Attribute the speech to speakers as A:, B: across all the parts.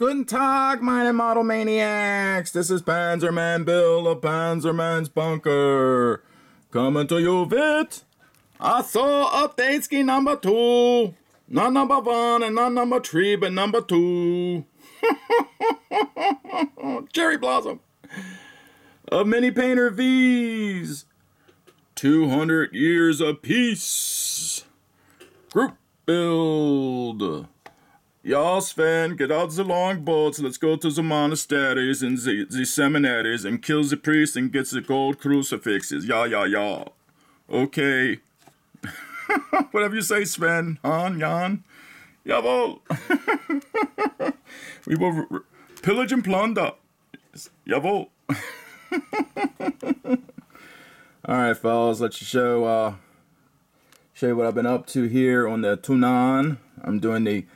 A: Guten Tag, meine Model Maniacs. This is Panzerman Bill of Panzerman's Bunker. Coming to you with I saw Update2 number 2. Not number 1 and not number 3, but number 2. Cherry Blossom. Of Mini Painter V's. 200 years of peace. Group build. Ja, Sven, get out the long boats. Let's go to the monasteries and the seminaries and kill the priest and get the gold crucifixes. Ja. Okay. Whatever you say, Sven. Han, Jan. Jawohl. We will pillage and plunder. Jawohl. Alright, fellas, let's show you what I've been up to here on the Tunnan. I'm doing the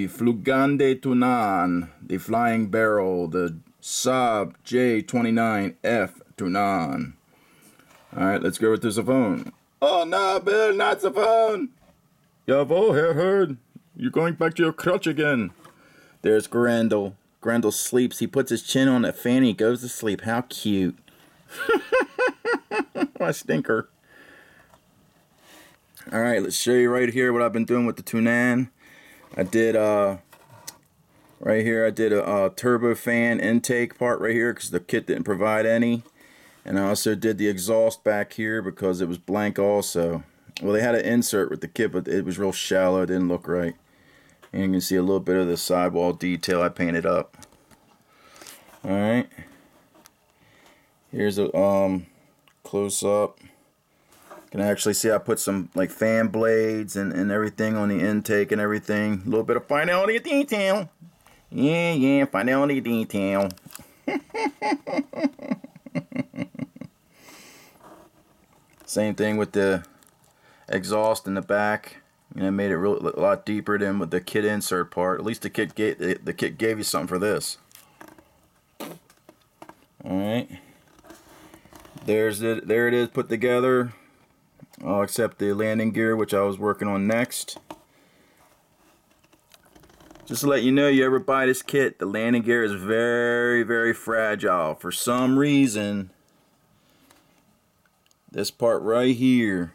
A: Flugande Tunnan, the flying barrel, the Saab J29F Tunnan. Alright, let's go with the phone. Oh no, Bill, not the phone. Jawohl, Herr Herd. You're going back to your crutch again. There's Grendel. Grendel sleeps. He puts his chin on the fan and he goes to sleep. How cute. My stinker. Alright, let's show you right here what I've been doing with the Tunnan. I did right here I did a turbofan intake part right here because the kit didn't provide any, and I also did the exhaust back here because it was blank also. Well, they had an insert with the kit, but it was real shallow. It didn't look right, and you can see a little bit of the sidewall detail I painted up. Alright, here's a close up. You can actually see I put some like fan blades and everything on the intake and everything. A little bit of finality detail. Yeah, finality detail. Same thing with the exhaust in the back. You know, made it a lot deeper than with the kit insert part. At least the kit gave you something for this. All right. There it is put together. All except the landing gear, which I was working on next. Just to let you know, you ever buy this kit, the landing gear is very, very fragile. For some reason, this part right here,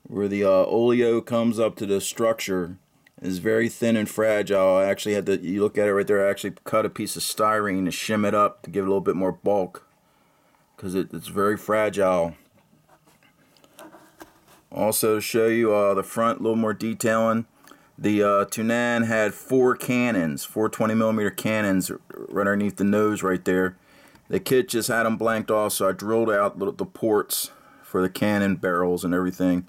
A: where the oleo comes up to the structure, is very thin and fragile. I actually had to, you look at it right there, I actually cut a piece of styrene to shim it up to give it a little bit more bulk, because it's very fragile. Also to show you the front, a little more detailing. The Tunnan had 4 cannons, 4 20mm cannons right underneath the nose right there. The kit just had them blanked off, so I drilled out the ports for the cannon barrels and everything.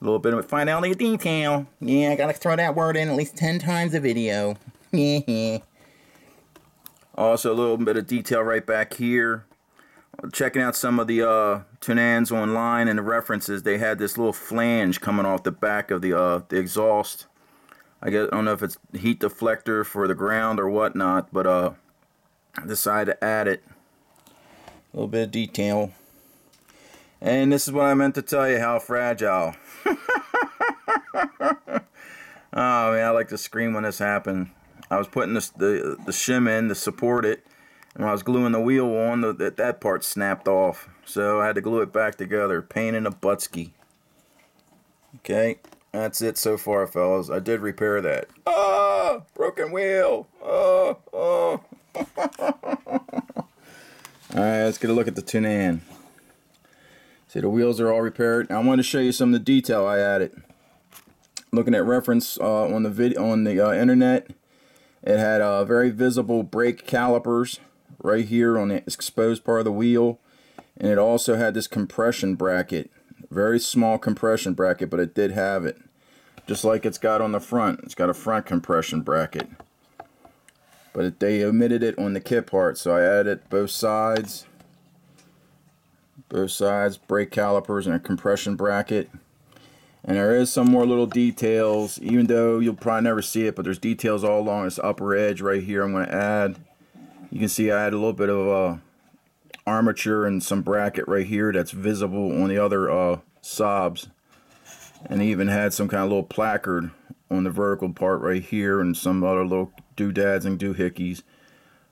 A: A little bit of finality detail. Yeah, I gotta throw that word in at least 10 times a video. Also a little bit of detail right back here. Checking out some of the Tunnans online and the references, they had this little flange coming off the back of the exhaust. I don't know if it's heat deflector for the ground or whatnot, but I decided to add it. A little bit of detail. And this is what I meant to tell you, how fragile. Oh man, I like to scream when this happened. I was putting the shim in to support it. And when I was gluing the wheel on, that part snapped off. So I had to glue it back together. Pain in a butski. Okay, that's it so far, fellas. I did repair that. Oh, broken wheel. Oh. Alright, let's get a look at the Tunnan. See, the wheels are all repaired. Now, I want to show you some of the detail I added. Looking at reference on the internet, it had very visible brake calipers right here on the exposed part of the wheel, and it also had this compression bracket, very small compression bracket, but it did have it, just like it's got on the front. It's got a front compression bracket, but they omitted it on the kit part, so I added both sides, brake calipers and a compression bracket. And there is some more little details, even though you'll probably never see it, but there's details all along this upper edge right here I'm going to add. You can see I had a little bit of armature and some bracket right here that's visible on the other Saabs. And even had some kind of little placard on the vertical part right here and some other little doodads and doohickeys.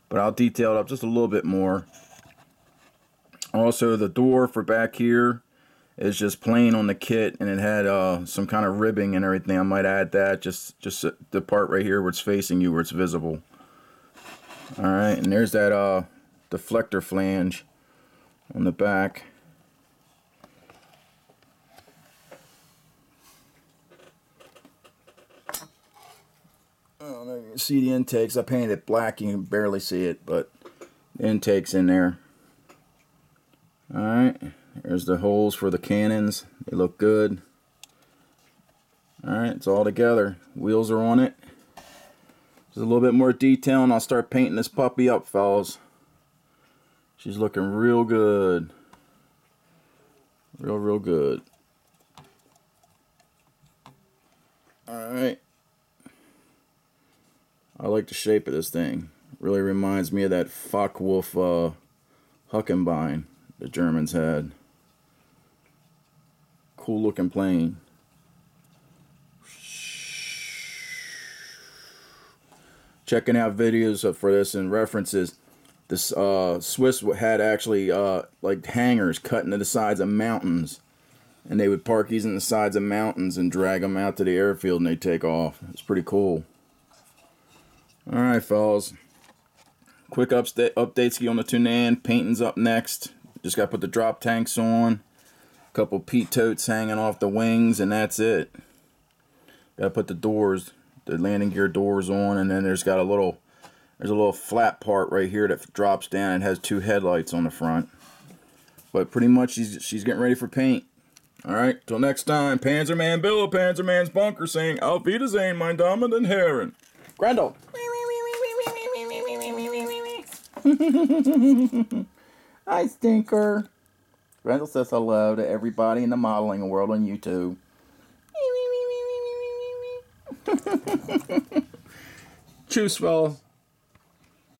A: But I'll detail it up just a little bit more. Also, the door for back here is just plain on the kit, and it had some kind of ribbing and everything. I might add that, just the part right here where it's facing you, where it's visible. Alright, and there's that deflector flange on the back. Oh, there you can see the intakes. I painted it black, you can barely see it, but the intake's in there. Alright, there's the holes for the cannons. They look good. Alright, it's all together. Wheels are on it. Just a little bit more detail and I'll start painting this puppy up, fellas. She's looking real good. Real good. Alright. I like the shape of this thing. Really reminds me of that Focke-Wulf Huckenbein the Germans had. Cool looking plane. Checking out videos for this and references. This Swiss had actually like hangars cut into the sides of mountains, and they would park these in the sides of mountains and drag them out to the airfield and they take off. It's pretty cool. Alright, fellas. Quick update ski on the Tunnan. Painting's up next. Just got to put the drop tanks on. A couple peat totes hanging off the wings, and that's it. Got to put the doors, the landing gear doors on, and then there's a little flat part right here that drops down and has two headlights on the front. But pretty much she's getting ready for paint. Alright, till next time. Panzerman Bill, Panzerman's bunker, saying Auf Wiedersehen, mein Damen und Herren. Grendel. Hi, Stinker. Grendel says hello to everybody in the modeling world on YouTube. Choose, fellas.